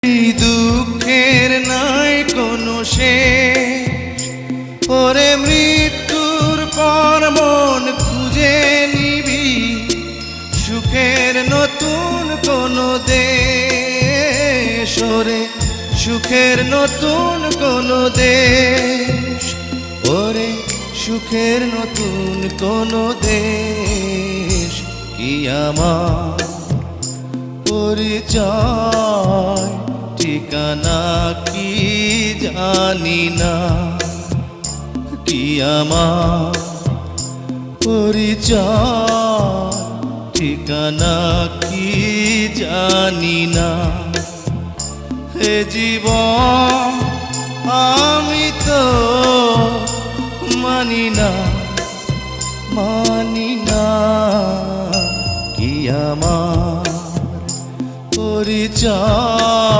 এই দুঃখের নাই কোনো শেষ, ওরে মৃত্যুর পর মন খুঁজে নিবি সুখের নতুন কোনো দেশ, ওরে সুখের নতুন কোনো দেশ, ওরে সুখের নতুন কোনো দেশ। কি আমার পরিচয় ঠিকানা কি জানি না, কি আমার পরিচয় ঠিকানা কি জানি না। হে জীবন আমি তো মানি না, মানি না, কি আমার পরিচয়।